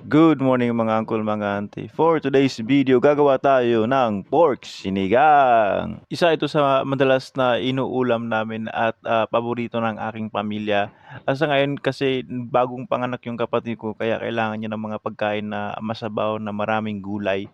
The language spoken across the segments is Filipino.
Good morning mga uncle, mga auntie. For today's video, gagawa tayo ng pork sinigang. Isa ito sa madalas na inuulam namin at paborito ng aking pamilya. Sa ngayon kasi bagong panganak yung kapatid ko kaya kailangan niya ng mga pagkain na masabaw na maraming gulay.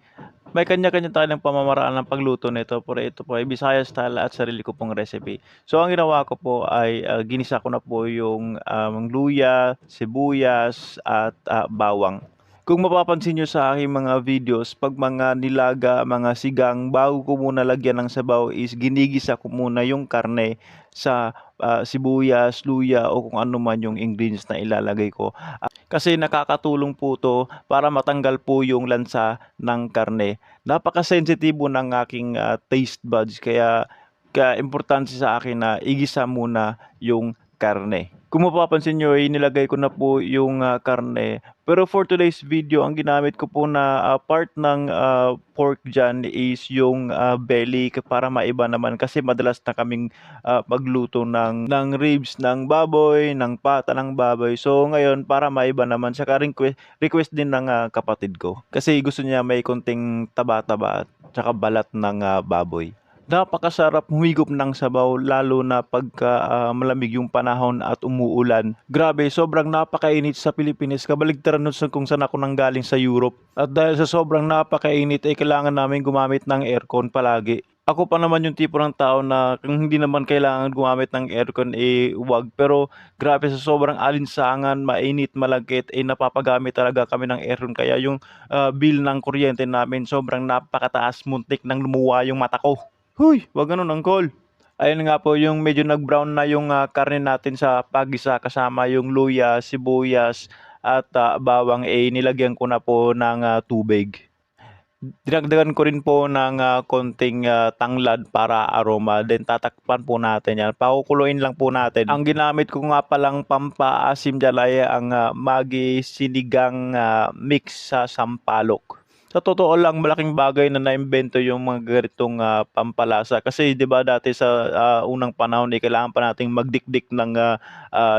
May kanya-kanya tayong pamamaraan ng pagluto nito, pero ito po ay Bisaya style at sarili ko pong recipe. So ang ginawa ko po ay ginisa ko na po yung luya, sibuyas at bawang. Kung mapapansin niyo sa aking mga videos, 'pag mga nilaga, mga sigang, bago ko muna lagyan ng sabaw is ginigisa ko muna yung karne sa sibuyas, luya o kung ano man yung ingredients na ilalagay ko. Kasi nakakatulong po 'to para matanggal po yung lansa ng karne. Napakasensitibo ng aking taste buds kaya importante sa akin na igisa muna yung karne. Kung mapapansin niyo ay nilagay ko na po yung karne. Pero for today's video, ang ginamit ko po na part ng pork diyan is yung belly para maiba naman kasi madalas na kaming magluto ng ribs ng baboy, ng pata ng baboy. So ngayon para maiba naman saka request din ng kapatid ko. Kasi gusto niya may konting taba-taba at saka balat ng baboy. Napakasarap humigop ng sabaw lalo na pagka malamig yung panahon at umuulan. Grabe, sobrang napakainit sa Pilipinas. Kabaligtaran nun sa kung saan ako nanggaling sa Europe. At dahil sa sobrang napakainit ay kailangan namin gumamit ng aircon palagi. Ako pa naman yung tipo ng tao na kung hindi naman kailangan gumamit ng aircon eh wag. Pero grabe sa sobrang alinsangan, mainit, malagkit eh napapagamit talaga kami ng aircon. Kaya yung bill ng kuryente namin sobrang napakataas, muntik nang lumuwa yung mata ko. Huy, wag ganun uncle. Ayun nga po yung medyo nag-brown na yung karne natin sa pagisa kasama yung luya, sibuyas at bawang eh nilagyan ko na po ng tubig. Dinagdagan ko rin po ng konting tanglad para aroma. Then tatakpan po natin yan. Pakukuluin lang po natin. Ang ginamit ko nga palang pampaasim dyan ay ang Maggi sinigang mix sa sampalok. Sa totoo lang, malaking bagay na naimbento yung mga ganitong pampalasa. Kasi 'di ba dati sa unang panahon eh, kailangan pa nating magdikdik ng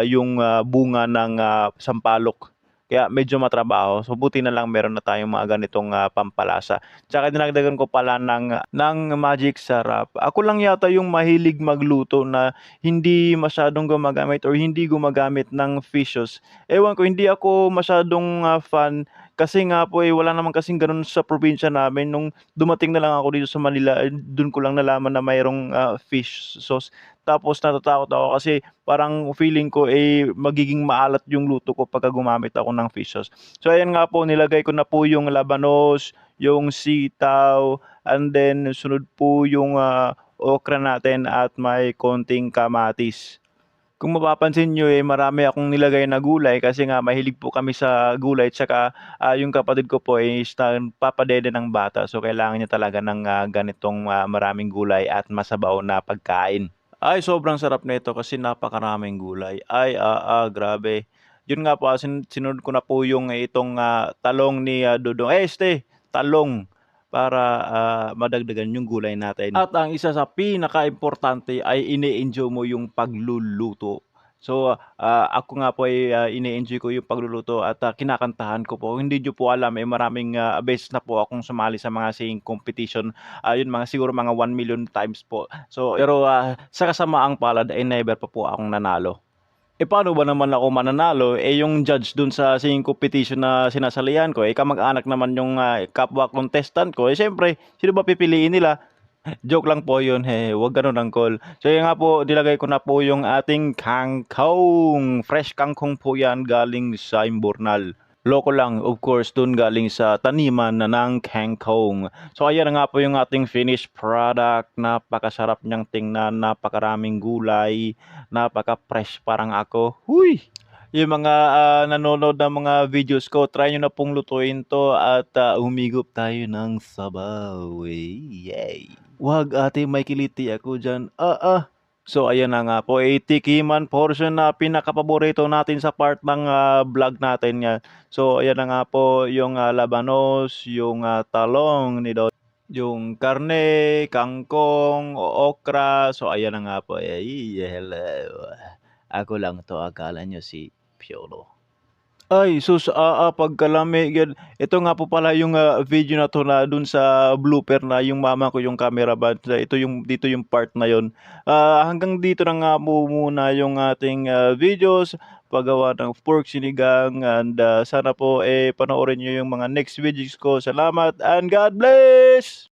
yung bunga ng sampalok. Kaya medyo matrabaho. So buti na lang meron na tayong mga ganitong pampalasa. Tsaka dinagdagan ko pala ng magic sarap. Ako lang yata yung mahilig magluto na hindi masyadong gumagamit or hindi gumagamit ng fish sauce. Ewan ko, hindi ako masyadong fan kasi nga po eh wala naman kasing gano'n sa probinsya namin. Nung dumating na lang ako dito sa Manila, eh, dun ko lang nalaman na mayroong fish sauce. Tapos natatakot ako kasi parang feeling ko eh magiging maalat yung luto ko pagka gumamit ako ng fish sauce. So ayan nga po, nilagay ko na po yung labanos, yung sitaw, and then sunod po yung okra natin at may konting kamatis. Kung mapapansin niyo eh marami akong nilagay na gulay kasi nga mahilig po kami sa gulay tsaka yung kapatid ko po is nagpapadede ng bata so kailangan niya talaga ng ganitong maraming gulay at masabaw na pagkain. Ay, sobrang sarap nito kasi napakaraming gulay. Ay, grabe. Yun nga po, sinunod ko na po yung itong talong ni Dudong. Talong para madagdagan yung gulay natin. At ang isa sa pinaka-importante ay ini-enjoy mo yung pagluluto. So, ako nga po ay ini-enjoy ko yung pagluluto at kinakantahan ko po. Hindi niyo po alam, eh maraming beses na po akong sumali sa mga singing competition. Yun mga siguro mga 1 million times po. So, pero sa kasamaang palad ay never pa po akong nanalo. Eh, paano ba naman ako mananalo, eh, yung judge dun sa singing competition na sinasalihan ko, eh, kamag-anak naman yung kapwa contestant ko, eh, siyempre sino ba pipiliin nila? Joke lang po yun, wag gano'n uncle. So yun nga po, nilagay ko na po yung ating kangkong. Fresh kangkong po yan galing sa Imbornal. Loko lang, of course, dun galing sa taniman na ng kangkong. So ayan na nga po yung ating finished product. Napakasarap niyang tingnan, napakaraming gulay, napaka-fresh parang ako. Huy! Yung mga nanonood ng mga videos ko, try nyo na pong lutuin 'to at humigop tayo ng sabaw, yay! "Wag ate may kiliti ako diyan." So ayan na nga po, tikiman portion na pinakapaborito natin sa part ng vlog natin 'yan. So ayan na nga po yung labanos, yung talong ni yung karne, kangkong, okra. So ayan na nga po, hello. Ako lang 'to, akala niyo si Piolo. Ay sus, pagkalami gan ito nga po pala yung, video na 'to na dun sa blooper na yung mama ko yung cameraman, ito yung dito yung part na yun. Hanggang dito na nga po muna yung ating, videos, paggawa ng pork sinigang and, sana po, panoorin niyo yung mga next videos ko. Salamat and God bless!